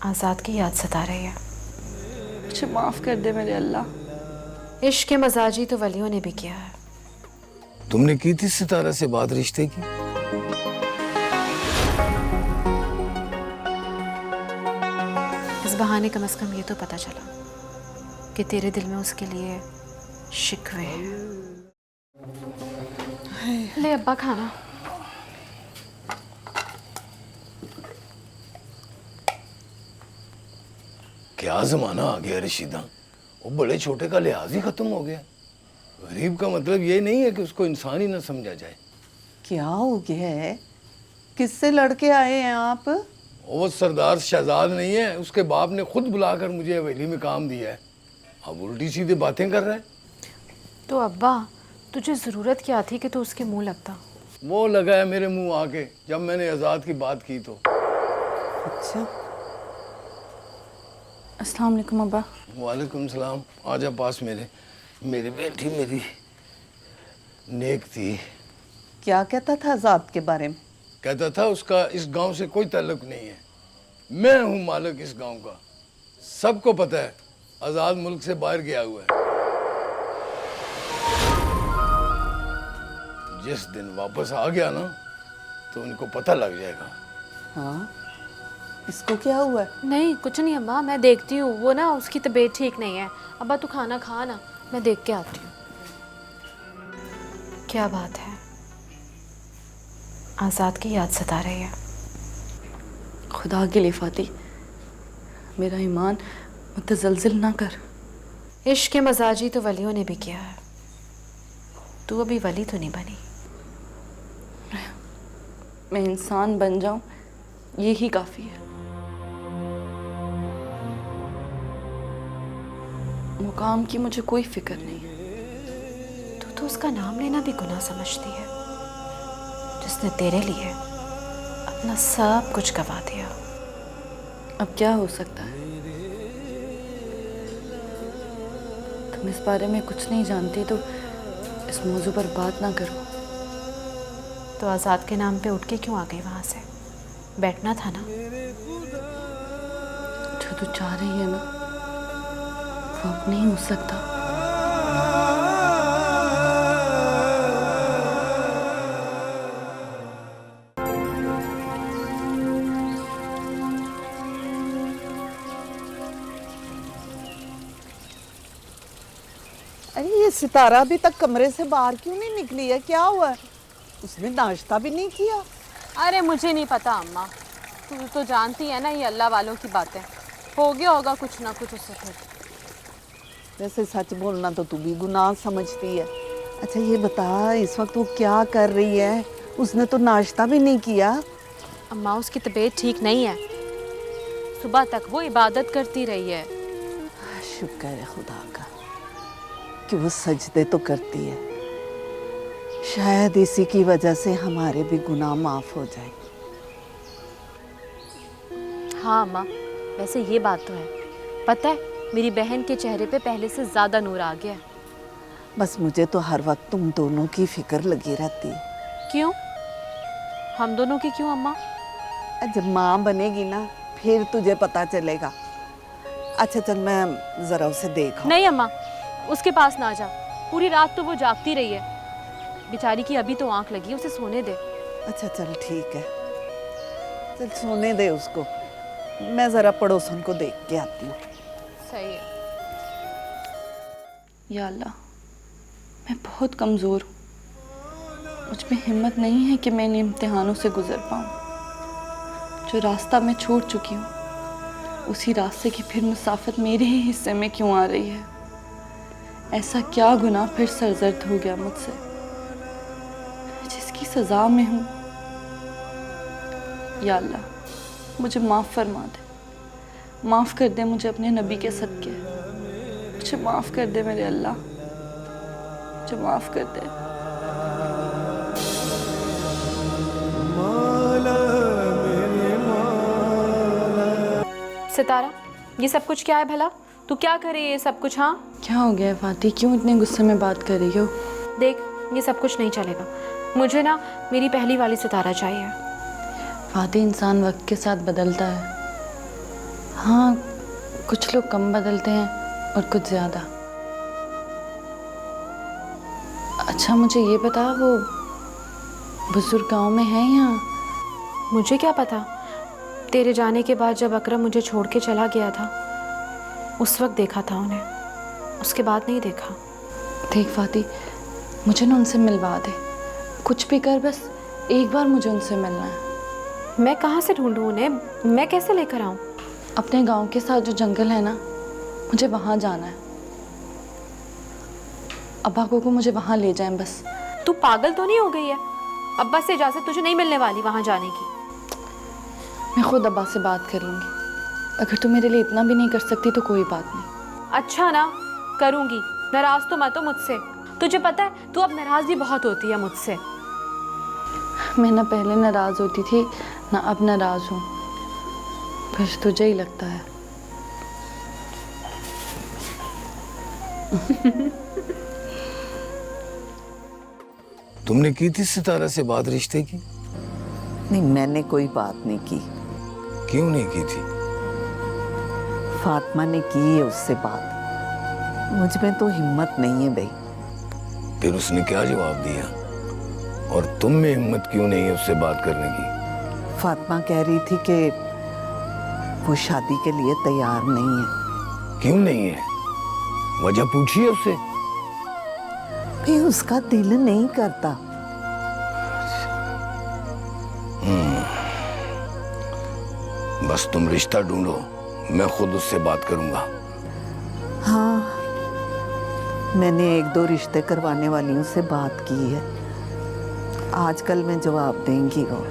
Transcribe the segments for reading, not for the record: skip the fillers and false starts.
आज़ाद की याद सता रही है। मुझे माफ़ कर दे मेरे अल्लाह। इश्क के मजाजी तो वलियों ने भी किया है। तुमने की थी सितारा से बात रिश्ते की? इस बहाने कम से कम ये तो पता चला कि तेरे दिल में उसके लिए शिकवे हैं। ले अब्बा खाना। क्या जमाना आ गया रशीदा, वो बड़े छोटे का लिहाज ही खत्म हो गया। गरीब का मतलब ये नहीं है कि उसको इंसान ही ना समझा जाए। क्या हो गया है? किससे लड़के आए हैं आप? वो सरदार शहजाद नहीं है, उसके बाप ने खुद बुलाकर मुझे हवेली में काम दिया है। अब उल्टी सीधी बातें कर रहा है। तो अब्बा तुझे ज़रूरत क्या थी कि तू उसके मुंह लगता? वो लगा है मेरे मुंह आके जब मैंने आज़ाद की बात की तो। अच्छा, अस्सलाम वालेकुम अब्बा। वालेकुम सलाम। आजा पास मेरी बेटी मेरी नेक थी। क्या कहता था आज़ाद के बारे में? कहता था उसका इस गांव से कोई ताल्लुक नहीं है, मैं हूं मालिक इस गांव का। सबको पता है आज़ाद मुल्क से बाहर गया हुआ है। जिस दिन वापस आ गया ना तो उनको पता लग जाएगा। हाँ, इसको क्या हुआ है? नहीं कुछ नहीं अम्मा, मैं देखती हूँ। वो ना उसकी तबीयत ठीक नहीं है। अब्बा तू खाना खा ना, मैं देख के आती हूँ। क्या बात है? आज़ाद की याद सता रही है। खुदा के लिए फाती, मेरा ईमान मुतज़लज़िल ना कर। इश्क के मजाजी तो वलियों ने भी किया है। तू अभी वली तो नहीं बनी। मैं इंसान बन जाऊं यही काफ़ी है। मुकाम की मुझे कोई फिक्र नहीं है। तू तो उसका नाम लेना भी गुनाह समझती है, जिसने तेरे लिए अपना सब कुछ गवा दिया। अब क्या हो सकता है? तुम इस बारे में कुछ नहीं जानती तो इस मौजू पर बात ना करो। तो आज़ाद के नाम पे उठ के क्यों आ गई वहाँ से? बैठना था ना। जो तू चाह रही है ना वो अब नहीं हो सकता। अरे ये सितारा अभी तक कमरे से बाहर क्यों नहीं निकली है? क्या हुआ है? उसने नाश्ता भी नहीं किया। अरे मुझे नहीं पता अम्मा, तू तो जानती है ना ये अल्लाह वालों की बातें। हो गया होगा कुछ ना कुछ उससे फिर। वैसे सच बोलना तो तू भी गुनाह समझती है। अच्छा ये बता, इस वक्त वो क्या कर रही है? उसने तो नाश्ता भी नहीं किया। अम्मा उसकी तबीयत ठीक नहीं है, सुबह तक वो इबादत करती रही है। शुक्र है खुदा का कि वो सजदे तो करती है। शायद इसी की वजह से हमारे भी गुनाह माफ हो जाए। हाँ अम्मा, वैसे ये बात तो है। पता है मेरी बहन के चेहरे पे पहले से ज़्यादा नूर आ गया है। बस मुझे तो हर वक्त तुम दोनों की फिक्र लगी रहती है। क्यों? हम दोनों की क्यों अम्मा? जब माँ बनेगी ना फिर तुझे पता चलेगा। अच्छा चल, मैं जरा उसे देखा। नहीं अम्मा, उसके पास ना जा। पूरी रात तो वो जागती रही है, बेचारी की अभी तो आंख लगी, उसे सोने दे। अच्छा चल ठीक है, चल सोने दे उसको। मैं जरा पड़ोसन को देख के आती हूँ। सही है। या अल्लाह, मैं बहुत कमज़ोर हूँ। मुझ में हिम्मत नहीं है कि मैं इन इम्तिहानों से गुजर पाऊँ। जो रास्ता मैं छोड़ चुकी हूँ उसी रास्ते की फिर मुसाफत मेरे ही हिस्से में क्यों आ रही है? ऐसा क्या गुनाह फिर सरजद हो गया मुझसे जिसकी सज़ा में हूँ? या अल्लाह मुझे माफ़ फरमा दे, माफ़ कर दे मुझे अपने नबी के सदके। मुझे माफ़ कर दे मेरे अल्लाह, मुझे माफ़ कर दे। सितारा, ये सब कुछ क्या है भला? तू क्या करे ये सब कुछ? हाँ क्या हो गया है फाती, क्यों इतने गुस्से में बात कर रही हो? देख, ये सब कुछ नहीं चलेगा। मुझे ना मेरी पहली वाली सितारा चाहिए। फाती, इंसान वक्त के साथ बदलता है। हाँ, कुछ लोग कम बदलते हैं और कुछ ज़्यादा। अच्छा मुझे ये बता, वो बुजुर्ग गांव में है या? मुझे क्या पता, तेरे जाने के बाद जब अकरम मुझे छोड़ के चला गया था उस वक्त देखा था उन्हें, उसके बाद नहीं देखा। देख फाती, मुझे ना उनसे मिलवा दे, कुछ भी कर, बस एक बार मुझे उनसे मिलना है। मैं कहाँ से ढूंढूं उन्हें, मैं कैसे लेकर आऊँ? अपने गांव के साथ जो जंगल है ना, मुझे वहाँ जाना है। अब्बा को मुझे वहाँ ले जाएं बस। तू पागल तो नहीं हो गई है? अब्बा से इजाज़त तुझे नहीं मिलने वाली वहाँ जाने की। मैं खुद अब्बा से बात कर लूँगी। अगर तू मेरे लिए इतना भी नहीं कर सकती तो कोई बात नहीं। अच्छा ना, करूँगी। नाराज़ तो मत हो मुझसे। तुझे पता है तू अब नाराज़ भी बहुत होती है मुझसे। मैं ना पहले नाराज़ होती थी ना अब नाराज़ हूँ, बस तुझे ही लगता है। तुमने की थी सितारा से बात रिश्ते की? नहीं, मैंने कोई बात नहीं की। क्यों नहीं की थी? फातिमा ने की है उससे बात, मुझ में तो हिम्मत नहीं है भाई। फिर उसने क्या जवाब दिया? और तुम में हिम्मत क्यों नहीं है उससे बात करने की? फातिमा कह रही थी कि वो शादी के लिए तैयार नहीं है। क्यों नहीं है? वजह पूछिए उससे। भाई उसका दिल नहीं करता। बस तुम रिश्ता ढूंढो, मैं खुद उससे बात करूंगा। हाँ, मैंने एक दो रिश्ते करवाने वालियों से बात की है, आजकल मैं जवाब देंगी वो।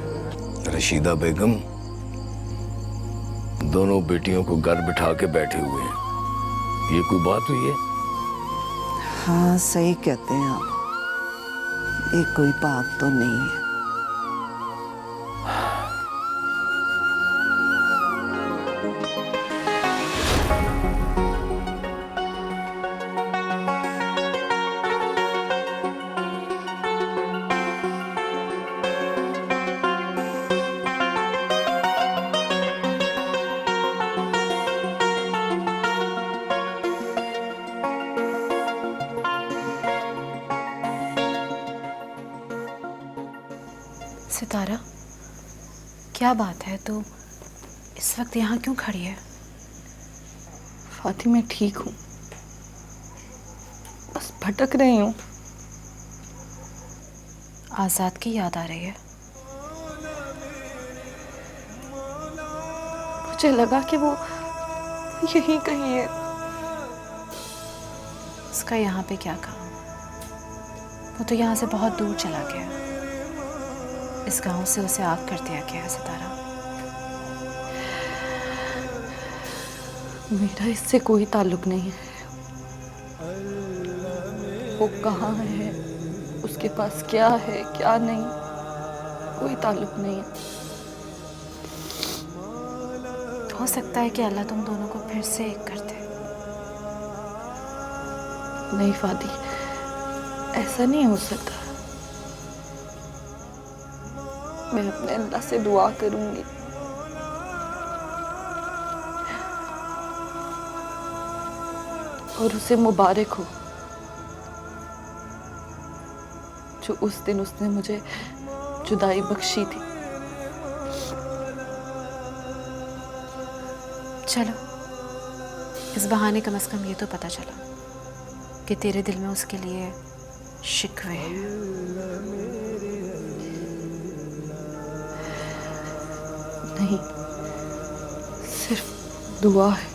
रशीदा बेगम दोनों बेटियों को घर बिठा के बैठे हुए हैं, ये कोई बात हुई है? हाँ सही कहते हैं आप, ये कोई बात तो नहीं है। सितारा, क्या बात है, तू इस वक्त यहाँ क्यों खड़ी है? फाती मैं ठीक हूँ, बस भटक रही हूँ। आज़ाद की याद आ रही है? मुझे लगा कि वो यहीं कहीं है। उसका यहाँ पे क्या काम? वो तो यहाँ से बहुत दूर चला गया। इस गांव से उसे आग कर दिया गया है सितारा। मेरा इससे कोई ताल्लुक नहीं है। वो कहाँ है, उसके पास क्या है क्या नहीं, कोई ताल्लुक नहीं है। हो सकता है कि अल्लाह तुम दोनों को फिर से एक कर दे। नहीं फादी, ऐसा नहीं हो सकता। मैं अपने अल्लाह से दुआ करूंगी। और उसे मुबारक हो जो उस दिन उसने मुझे जुदाई बख्शी थी। चलो, इस बहाने कम से कम ये तो पता चला कि तेरे दिल में उसके लिए शिकवे हैं। नहीं, सिर्फ दुआ है।